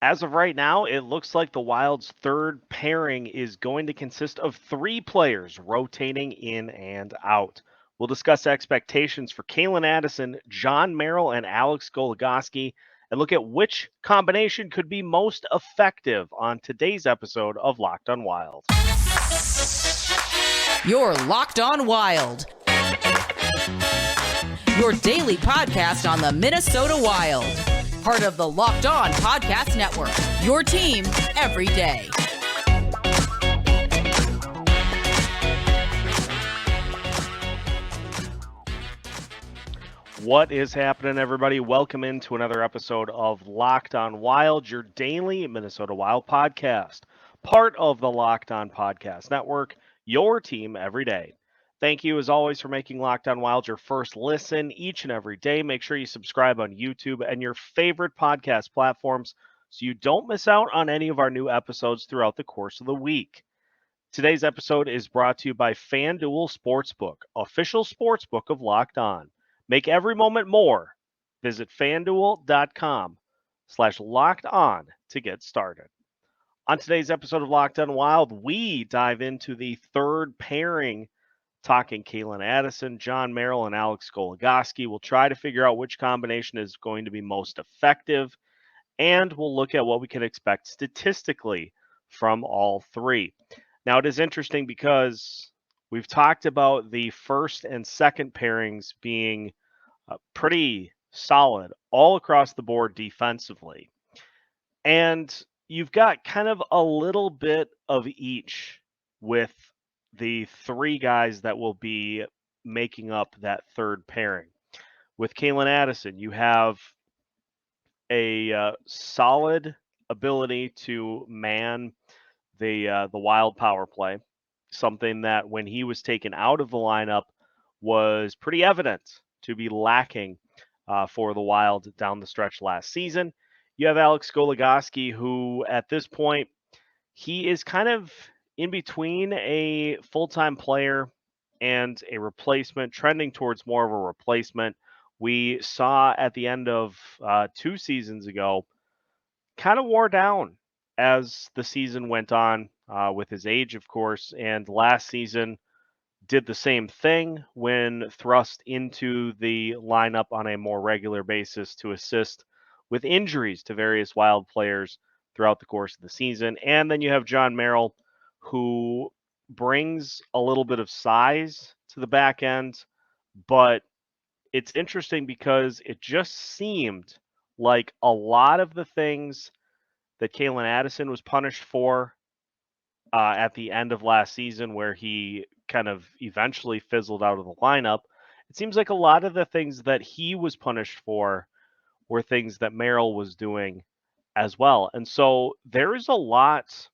As of right now, it looks like the Wild's third pairing is going to consist of three players rotating in and out. We'll discuss expectations for Calen Addison, Jon Merrill, and Alex Goligoski, and look at which combination could be most effective on today's episode of Locked on Wild. You're Locked on Wild, your daily podcast on the Minnesota Wild. Part of the Locked On Podcast Network, your team every day. What is happening, everybody? Welcome into another episode of Locked on Wild, your daily Minnesota Wild podcast. Part of the Locked On Podcast Network, your team every day. Thank you, as always, for making Locked on Wild your first listen each and every day. Make sure you subscribe on YouTube and your favorite podcast platforms so you don't miss out on any of our new episodes throughout the course of the week. Today's episode is brought to you by FanDuel Sportsbook, official sportsbook of Locked On. Make every moment more. Visit fanduel.com/locked on to get started. On today's episode of Locked on Wild, we dive into the third pairing, talking Calen Addison, Jon Merrill, and Alex Goligoski. We'll try to figure out which combination is going to be most effective, and we'll look at what we can expect statistically from all three. Now, it is interesting because we've talked about the first and second pairings being pretty solid all across the board defensively. And you've got kind of a little bit of each with the three guys that will be making up that third pairing. With Calen Addison, you have a solid ability to man the Wild power play, something that when he was taken out of the lineup was pretty evident to be lacking for the Wild down the stretch last season. You have Alex Goligoski, who at this point, he is kind of in between a full-time player and a replacement, trending towards more of a replacement. We saw at the end of 2 seasons ago, kind of wore down as the season went on with his age, of course, and last season did the same thing when thrust into the lineup on a more regular basis to assist with injuries to various Wild players throughout the course of the season. And then you have Jon Merrill, who brings a little bit of size to the back end, but it's interesting because it just seemed like a lot of the things that Calen Addison was punished for at the end of last season, where he kind of eventually fizzled out of the lineup. It seems like a lot of the things that he was punished for were things that Merrill was doing as well. And so there is a lot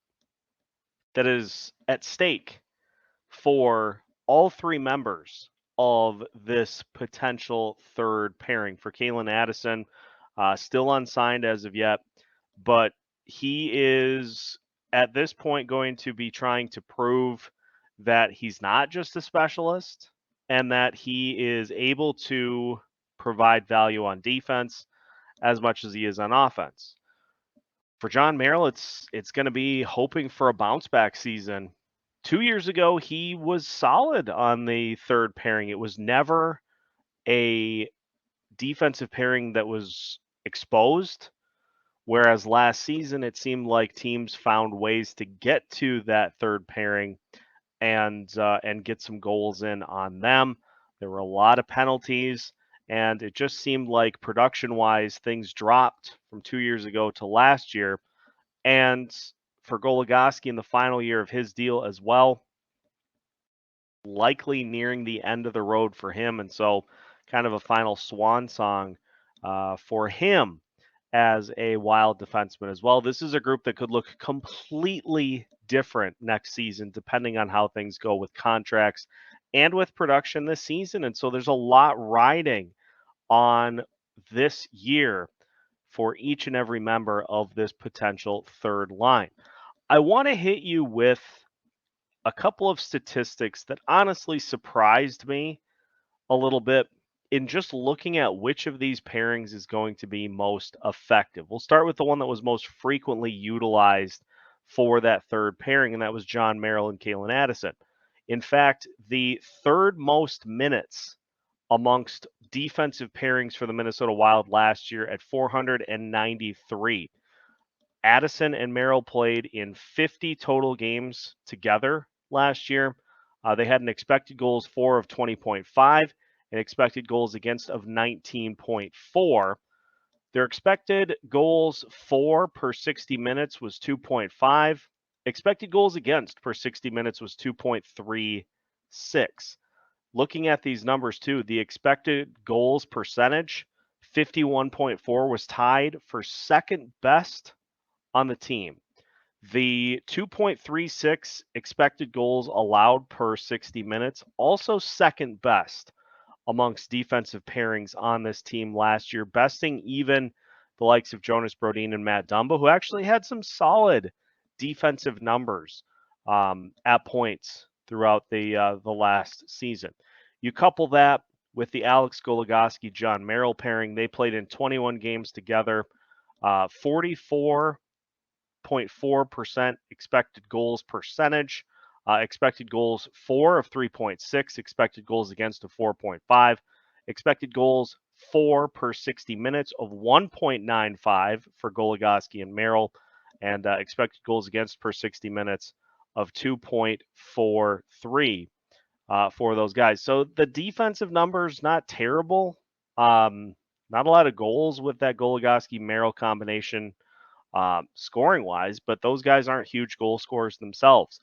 that is at stake for all three members of this potential third pairing. For Calen Addison, still unsigned as of yet, but he is at this point going to be trying to prove that he's not just a specialist and that he is able to provide value on defense as much as he is on offense. For Jon Merrill, it's going to be hoping for a bounce back season. 2 years ago, he was solid on the third pairing. It was never a defensive pairing that was exposed. Whereas last season, it seemed like teams found ways to get to that third pairing and get some goals in on them. There were a lot of penalties, and it just seemed like production-wise, things dropped from 2 years ago to last year. And for Goligoski in the final year of his deal as well, likely nearing the end of the road for him, and so kind of a final swan song for him as a Wild defenseman as well. This is a group that could look completely different next season, depending on how things go with contracts and with production this season. And so there's a lot riding on this year for each and every member of this potential third line. I want to hit you with a couple of statistics that honestly surprised me a little bit in just looking at which of these pairings is going to be most effective. We'll start with the one that was most frequently utilized for that third pairing, and that was Jon Merrill and Calen Addison. In fact, the third most minutes amongst defensive pairings for the Minnesota Wild last year at 493. Addison and Merrill played in 50 total games together last year. They had an expected goals for of 20.5 and expected goals against of 19.4. Their expected goals for per 60 minutes was 2.5. Expected goals against per 60 minutes was 2.36. Looking at these numbers too, the expected goals percentage, 51.4, was tied for second best on the team. The 2.36 expected goals allowed per 60 minutes, also second best amongst defensive pairings on this team last year, besting even the likes of Jonas Brodin and Matt Dumba, who actually had some solid defensive numbers at points throughout the last season. You couple that with the Alex Goligoski, Jon Merrill pairing. They played in 21 games together, 44.4% expected goals percentage, expected goals for of 3.6, expected goals against of 4.5, expected goals for per 60 minutes of 1.95 for Goligoski and Merrill, and expected goals against per 60 minutes of 2.43 for those guys. So the defensive numbers, not terrible. Not a lot of goals with that Goligoski-Merrill combination scoring-wise, but those guys aren't huge goal scorers themselves.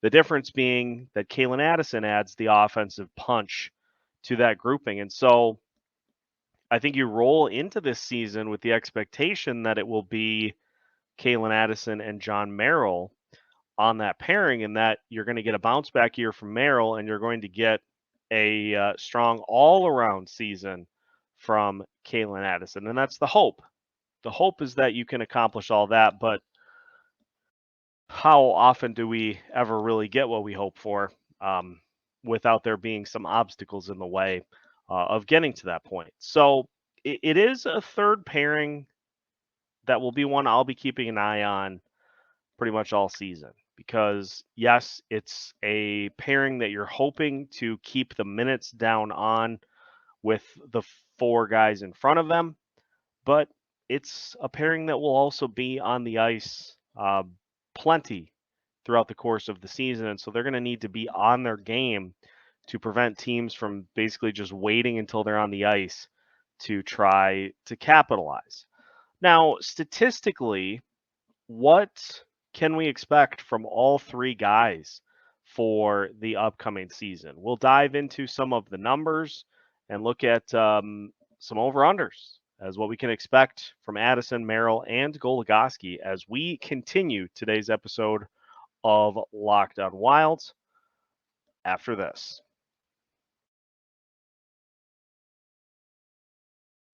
The difference being that Calen Addison adds the offensive punch to that grouping. And so I think you roll into this season with the expectation that it will be Calen Addison and Jon Merrill on that pairing, and that you're going to get a bounce back year from Merrill, and you're going to get a strong all-around season from Calen Addison. And that's the hope. The hope is that you can accomplish all that, but how often do we ever really get what we hope for without there being some obstacles in the way of getting to that point? So it is a third pairing that will be one I'll be keeping an eye on pretty much all season, because yes, it's a pairing that you're hoping to keep the minutes down on with the four guys in front of them, but it's a pairing that will also be on the ice plenty throughout the course of the season. And so they're going to need to be on their game to prevent teams from basically just waiting until they're on the ice to try to capitalize. Now, statistically, what can we expect from all three guys for the upcoming season? We'll dive into some of the numbers and look at some over-unders as what we can expect from Addison, Merrill, and Goligoski as we continue today's episode of Locked On Wilds after this.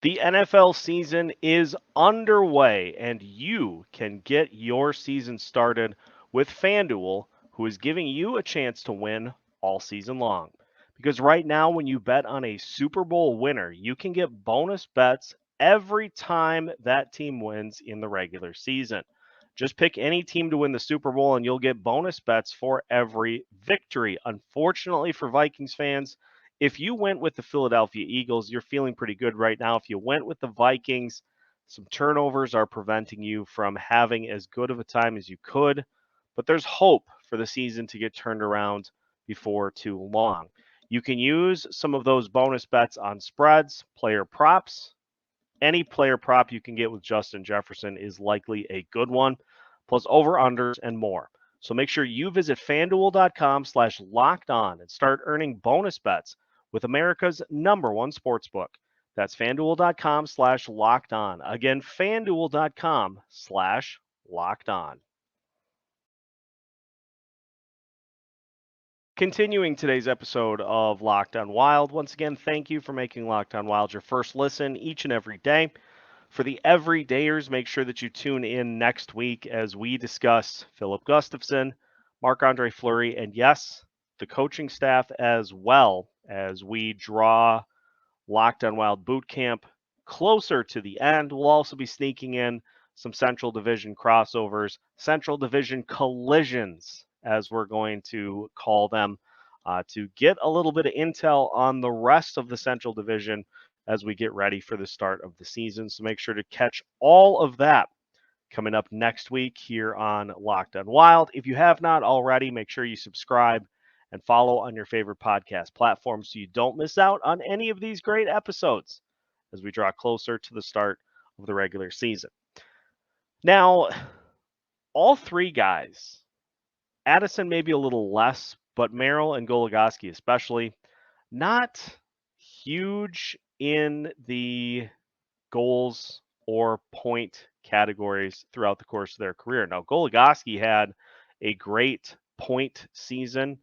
The NFL season is underway, and you can get your season started with FanDuel, who is giving you a chance to win all season long. Because right now, when you bet on a Super Bowl winner, you can get bonus bets every time that team wins in the regular season. Just pick any team to win the Super Bowl, and you'll get bonus bets for every victory. Unfortunately for Vikings fans, if you went with the Philadelphia Eagles, you're feeling pretty good right now. If you went with the Vikings, some turnovers are preventing you from having as good of a time as you could. But there's hope for the season to get turned around before too long. You can use some of those bonus bets on spreads, player props. Any player prop you can get with Justin Jefferson is likely a good one, plus over-unders and more. So make sure you visit FanDuel.com/lockedon and start earning bonus bets with America's #1 sportsbook. That's FanDuel.com/lockedon. Again, FanDuel.com/lockedon. Continuing today's episode of Locked On Wild. Once again, thank you for making Locked On Wild your first listen each and every day. For the everydayers, make sure that you tune in next week as we discuss Filip Gustavsson, Marc-Andre Fleury, and yes, the coaching staff as well, as we draw Locked on Wild Boot Camp closer to the end. We'll also be sneaking in some Central Division crossovers, Central Division collisions, as we're going to call them, to get a little bit of intel on the rest of the Central Division as we get ready for the start of the season. So make sure to catch all of that coming up next week here on Locked on Wild. If you have not already, make sure you subscribe and follow on your favorite podcast platform so you don't miss out on any of these great episodes as we draw closer to the start of the regular season. Now, all three guys, Addison maybe a little less, but Merrill and Goligoski especially, not huge in the goals or point categories throughout the course of their career. Now, Goligoski had a great point season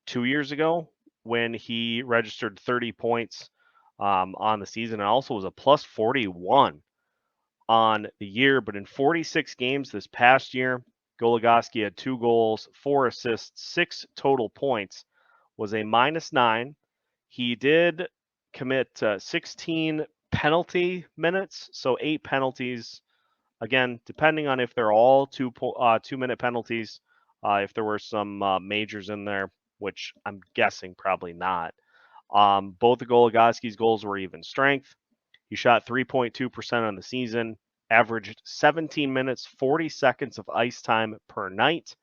2 years ago when he registered 30 points on the season and also was a plus 41 on the year. But in 46 games this past year, Goligoski had 2 goals, 4 assists, 6 total points, was a -9. He did commit 16 penalty minutes, so 8 penalties. Again, depending on if they're all 2-minute penalties, if there were some majors in there, which I'm guessing probably not. Both of Goligoski's goals were even strength. He shot 3.2% on the season, averaged 17 minutes, 40 seconds of ice time per night,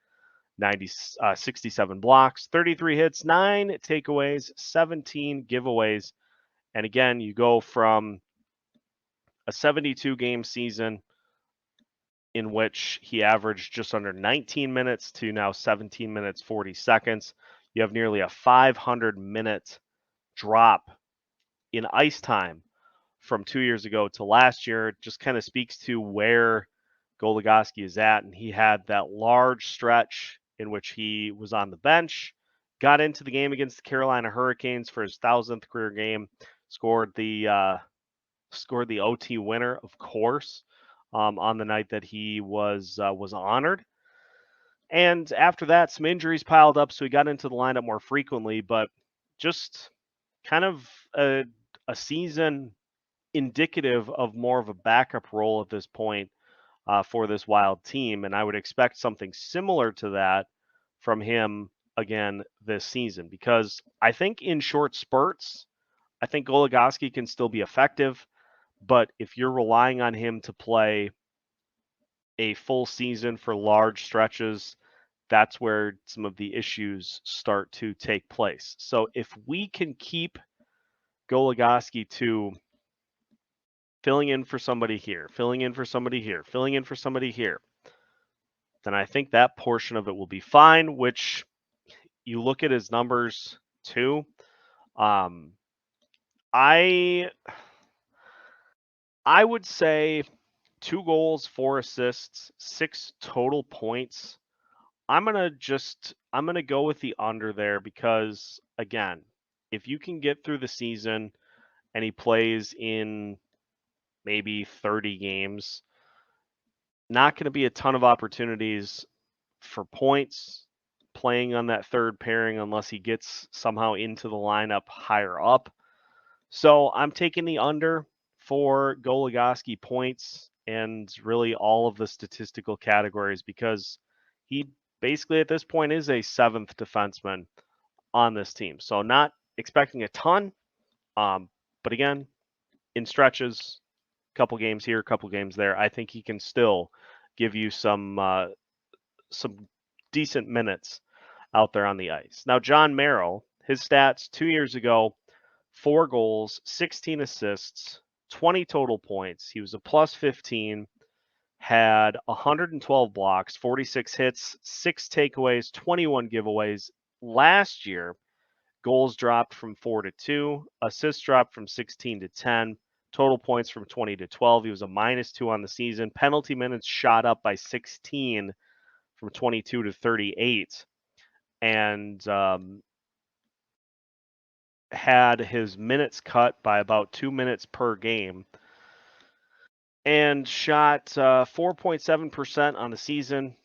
67 blocks, 33 hits, 9 takeaways, 17 giveaways. And again, you go from a 72-game season in which he averaged just under 19 minutes to now 17 minutes, 40 seconds. You have nearly a 500-minute drop in ice time from 2 years ago to last year. It just kind of speaks to where Goligoski is at. And he had that large stretch in which he was on the bench, got into the game against the Carolina Hurricanes for his 1,000th career game, scored the OT winner, of course, on the night that he was honored. And after that, some injuries piled up, so he got into the lineup more frequently. But just kind of a season indicative of more of a backup role at this point for this Wild team. And I would expect something similar to that from him again this season, because I think in short spurts, I think Goligoski can still be effective. But if you're relying on him to play a full season for large stretches, that's where some of the issues start to take place. So if we can keep Goligoski to filling in for somebody here, filling in for somebody here, filling in for somebody here, then I think that portion of it will be fine, which you look at his numbers too. I would say 2 goals, 4 assists, 6 total points. I'm going to go with the under there because, again, if you can get through the season and he plays in maybe 30 games, not going to be a ton of opportunities for points playing on that third pairing unless he gets somehow into the lineup higher up. So I'm taking the under for Goligoski points and really all of the statistical categories because he basically at this point is a 7th defenseman on this team. So not expecting a ton, but again, in stretches, a couple games here, a couple games there, I think he can still give you some decent minutes out there on the ice. Now, Jon Merrill, his stats 2 years ago, 4 goals, 16 assists, 20 total points. He was a plus 15, had 112 blocks, 46 hits, 6 takeaways, 21 giveaways. Last year, goals dropped from 4 to 2, assists dropped from 16 to 10, total points from 20 to 12. He was a -2 on the season. Penalty minutes shot up by 16 from 22 to 38. And had his minutes cut by about 2 minutes per game and shot 4.7% on the season,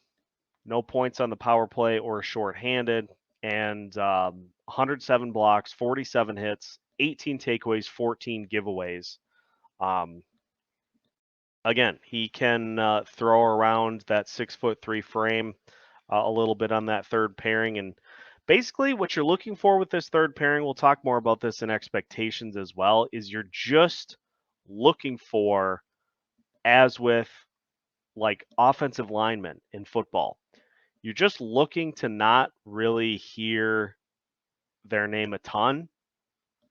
no points on the power play or shorthanded, and 107 blocks, 47 hits, 18 takeaways, 14 giveaways. Again, he can throw around that 6'3" frame a little bit on that third pairing. And basically, what you're looking for with this third pairing, we'll talk more about this in expectations as well, is you're just looking for, as with like offensive linemen in football, you're just looking to not really hear their name a ton.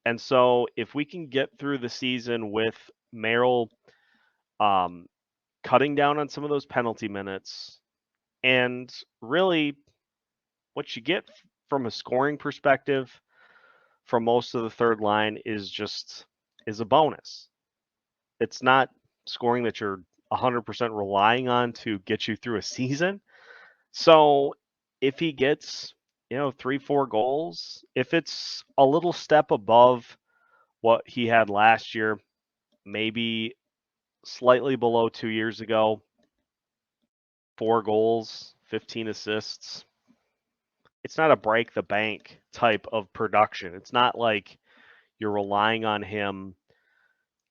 And so if we can get through the season with Merrill cutting down on some of those penalty minutes, and really what you get from a scoring perspective from most of the third line is a bonus. It's not scoring that you're 100% relying on to get you through a season. So if he gets, 3-4 goals, if it's a little step above what he had last year, maybe slightly below 2 years ago, 4 goals, 15 assists, it's not a break the bank type of production. It's not like you're relying on him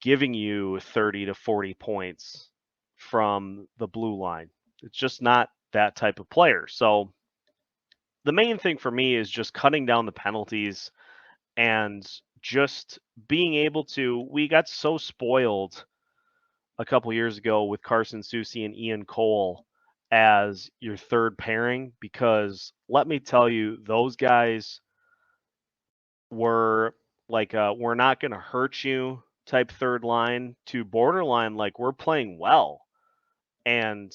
giving you 30 to 40 points from the blue line. It's just not that type of player. So the main thing for me is just cutting down the penalties and just being able to. We got so spoiled a couple years ago with Carson Soucy and Ian Cole as your third pairing, because let me tell you, those guys were like we're not going to hurt you type third line to borderline like we're playing well. And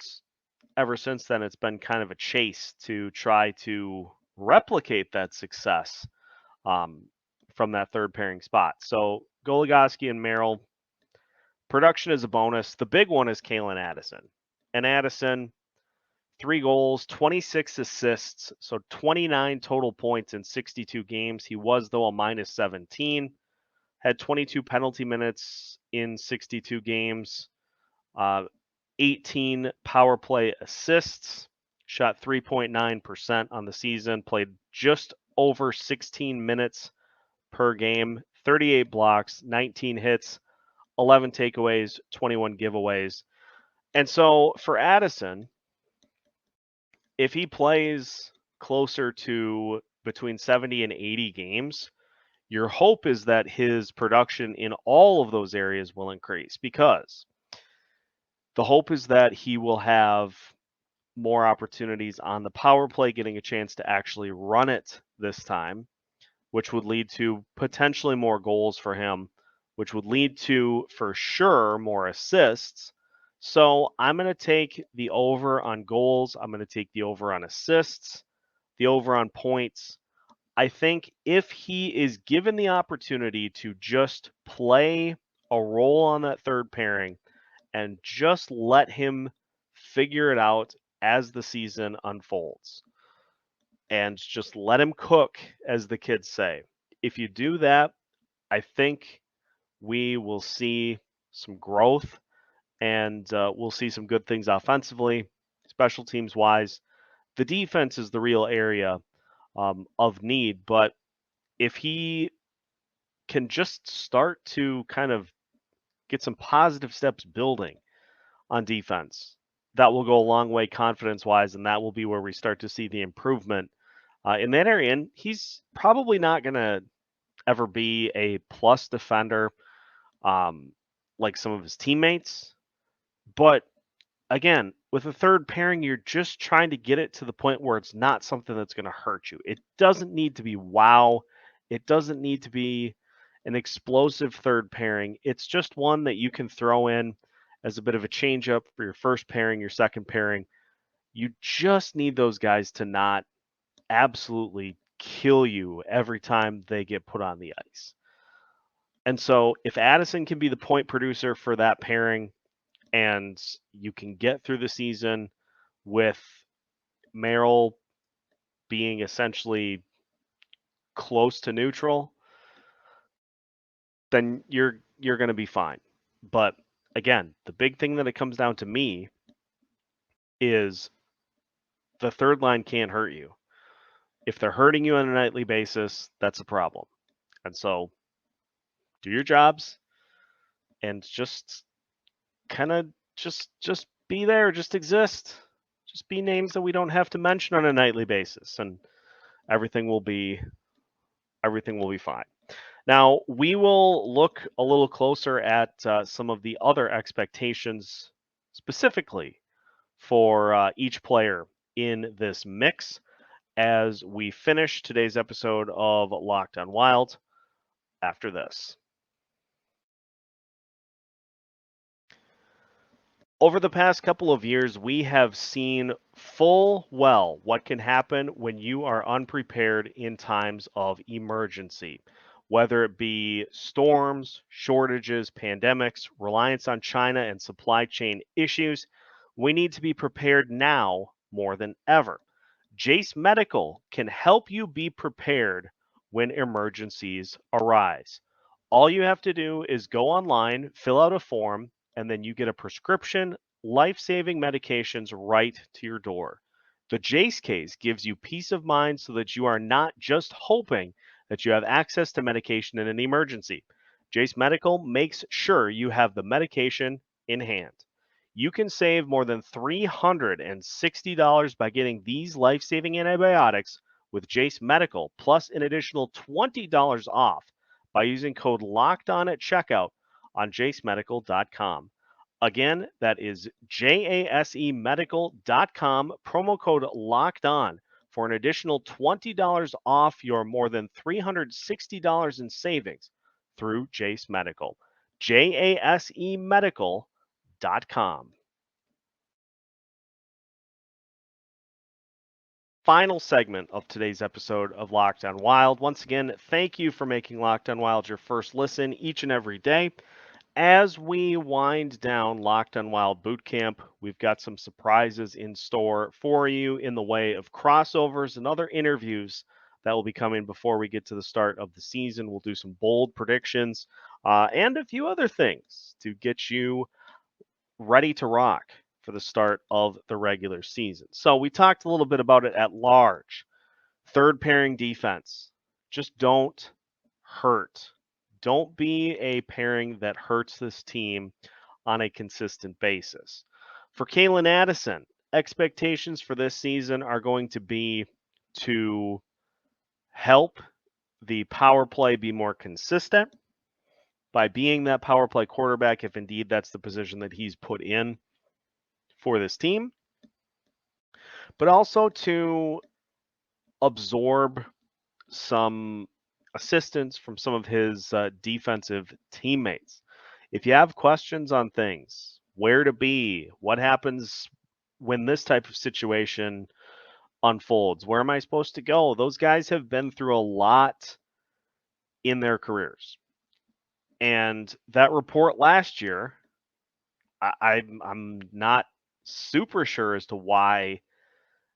ever since then, it's been kind of a chase to try to replicate that success from that third pairing spot. So Goligoski and Merrill, production is a bonus. The big one is Calen Addison. And Addison, 3 goals, 26 assists, so 29 total points in 62 games. He was, though, a -17. Had 22 penalty minutes in 62 games, 18 power play assists, shot 3.9% on the season, played just over 16 minutes per game, 38 blocks, 19 hits, 11 takeaways, 21 giveaways. And so for Addison, if he plays closer to between 70 and 80 games, your hope is that his production in all of those areas will increase, because the hope is that he will have more opportunities on the power play, getting a chance to actually run it this time, which would lead to potentially more goals for him, which would lead to, for sure, more assists. So I'm going to take the over on goals. I'm going to take the over on assists, the over on points. I think if he is given the opportunity to just play a role on that third pairing and just let him figure it out as the season unfolds and just let him cook, as the kids say. If you do that, I think we will see some growth, and we'll see some good things offensively, special teams wise. The defense is the real area of need, but if he can just start to kind of get some positive steps building on defense, that will go a long way confidence wise, and that will be where we start to see the improvement in that area. And he's probably not going to ever be a plus defender like some of his teammates. But again, with a third pairing, you're just trying to get it to the point where it's not something that's going to hurt you. It doesn't need to be wow. It doesn't need to be an explosive third pairing. It's just one that you can throw in as a bit of a change up for your first pairing, your second pairing. You just need those guys to not absolutely kill you every time they get put on the ice. And so if Addison can be the point producer for that pairing, and you can get through the season with Merrill being essentially close to neutral, then you're going to be fine. But again, the big thing that it comes down to me is the third line can't hurt you. If they're hurting you on a nightly basis, that's a problem. And so do your jobs, and just kind of just be there, just exist. Just be names that we don't have to mention on a nightly basis, and everything will be fine. Now, we will look a little closer at some of the other expectations specifically for each player in this mix as we finish today's episode of Locked on Wild after this. Over the past couple of years, we have seen full well what can happen when you are unprepared in times of emergency, whether it be storms, shortages, pandemics, reliance on China, and supply chain issues. We need to be prepared now more than ever. Jase Medical can help you be prepared when emergencies arise. All you have to do is go online, fill out a form, and then you get a prescription, life-saving medications right to your door. The Jase case gives you peace of mind so that you are not just hoping that you have access to medication in an emergency. Jase Medical makes sure you have the medication in hand. You can save more than $360 by getting these life-saving antibiotics with Jase Medical, plus an additional $20 off by using code LOCKEDON at checkout on jasemedical.com. Again, that is jasemedical.com, promo code LOCKEDON for an additional $20 off your more than $360 in savings through Jase Medical. jasemedical.com. Final segment of today's episode of Locked on Wild. Once again, thank you for making Locked on Wild your first listen each and every day. As we wind down Locked on Wild Boot Camp, we've got some surprises in store for you in the way of crossovers and other interviews that will be coming before we get to the start of the season. We'll do some bold predictions and a few other things to get you ready to rock for the start of the regular season. So we talked a little bit about it at large. Third pairing defense. Just don't hurt. Don't be a pairing that hurts this team on a consistent basis. For Calen Addison, expectations for this season are going to be to help the power play be more consistent by being that power play quarterback, if indeed that's the position that he's put in for this team, but also to absorb some assistance from some of his defensive teammates. If you have questions on things, where to be, what happens when this type of situation unfolds, where am I supposed to go? Those guys have been through a lot in their careers. And that report last year, I'm not super sure as to why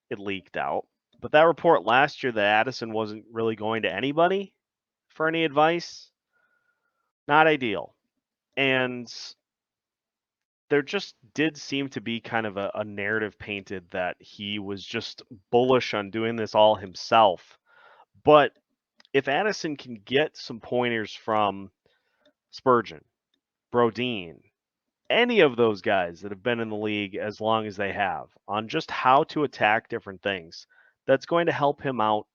it leaked out. But that report last year that Addison wasn't really going to anybody for any advice, not ideal. And there just did seem to be kind of a narrative painted that he was just bullish on doing this all himself. But if Addison can get some pointers from Spurgeon, Brodeen, any of those guys that have been in the league as long as they have on just how to attack different things, that's going to help him out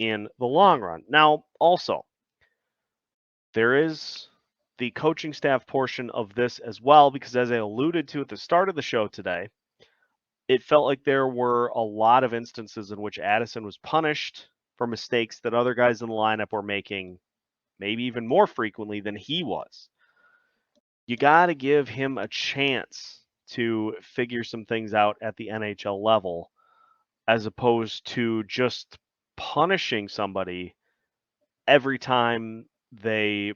in the long run. Now, also, there is the coaching staff portion of this as well, because as I alluded to at the start of the show today, it felt like there were a lot of instances in which Addison was punished for mistakes that other guys in the lineup were making, maybe even more frequently than he was. You got to give him a chance to figure some things out at the NHL level, as opposed to just punishing somebody every time they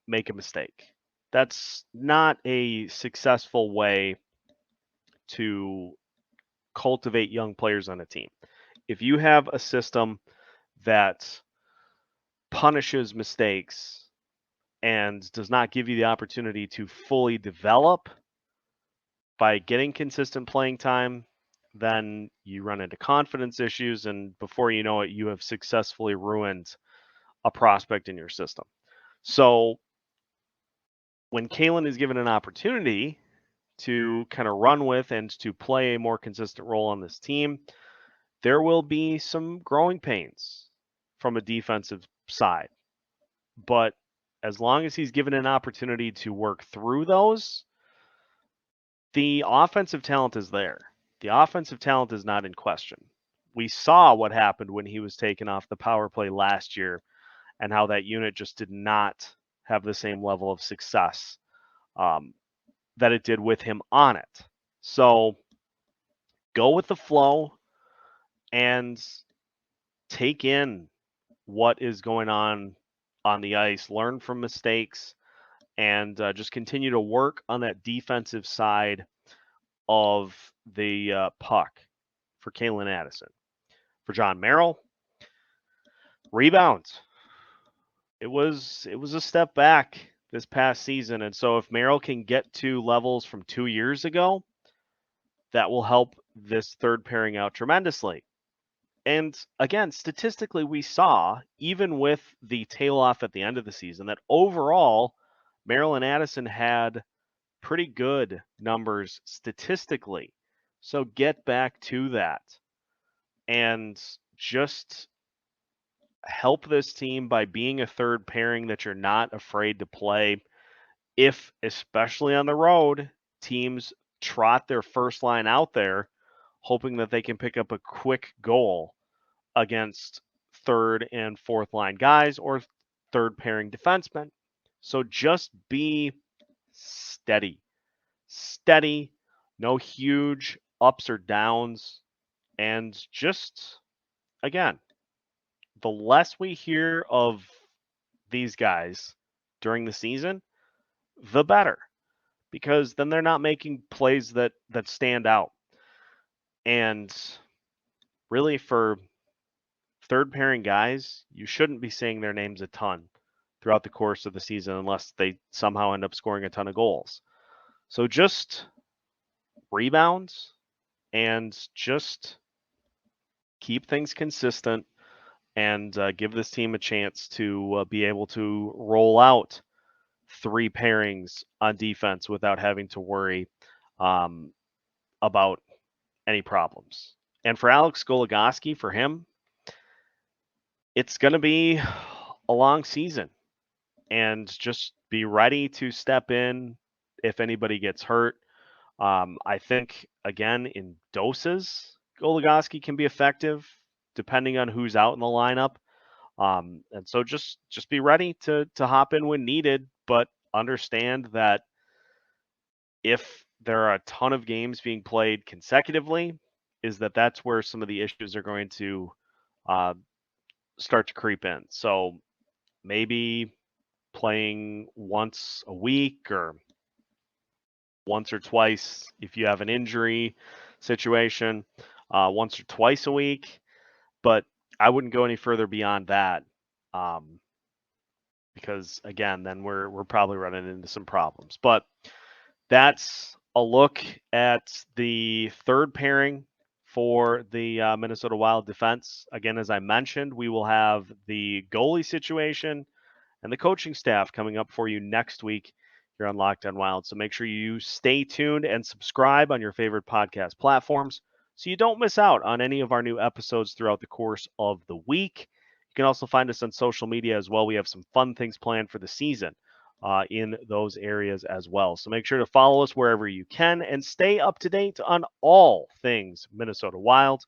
make a mistake. That's not a successful way to cultivate young players on a team. If you have a system that punishes mistakes and does not give you the opportunity to fully develop by getting consistent playing time, then you run into confidence issues, and before you know it, you have successfully ruined a prospect in your system. So when Calen is given an opportunity to kind of run with and to play a more consistent role on this team, there will be some growing pains from a defensive side. But as long as he's given an opportunity to work through those, the offensive talent is there. The offensive talent is not in question. We saw what happened when he was taken off the power play last year and how that unit just did not have the same level of success that it did with him on it. So go with the flow and take in what is going on the ice, learn from mistakes, and just continue to work on that defensive side of the puck for Calen Addison. For Jon Merrill, rebounds. It was a step back this past season, and so if Merrill can get to levels from 2 years ago, that will help this third pairing out tremendously. And again, statistically, we saw, even with the tail off at the end of the season, that overall, Merrill and Addison had pretty good numbers statistically. So get back to that and just help this team by being a third pairing that you're not afraid to play. If, especially on the road, teams trot their first line out there, hoping that they can pick up a quick goal against third and fourth line guys or third pairing defensemen. So just be steady, no huge ups or downs. And just, again, the less we hear of these guys during the season, the better, because then they're not making plays that stand out. And really, for third pairing guys, you shouldn't be saying their names a ton throughout the course of the season unless they somehow end up scoring a ton of goals. So just rebounds and just keep things consistent and give this team a chance to be able to roll out 3 pairings on defense without having to worry about any problems. And for Alex Goligoski, for him, it's going to be a long season, and just be ready to step in if anybody gets hurt. I think, again, in doses, Goligoski can be effective depending on who's out in the lineup. And so just be ready to hop in when needed, but understand that if there are a ton of games being played consecutively, that's where some of the issues are going to start to creep in. So maybe playing once a week or once or twice if you have an injury situation, once or twice a week. But I wouldn't go any further beyond that, because again, then we're probably running into some problems. But that's a look at the third pairing for the Minnesota Wild defense. Again, as I mentioned, we will have the goalie situation and the coaching staff coming up for you next week here on Locked On Wild. So make sure you stay tuned and subscribe on your favorite podcast platforms so you don't miss out on any of our new episodes throughout the course of the week. You can also find us on social media as well. We have some fun things planned for the season in those areas as well. So make sure to follow us wherever you can and stay up to date on all things Minnesota Wild.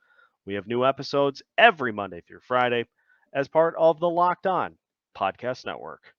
We have new episodes every Monday through Friday as part of the Locked On Podcast Network.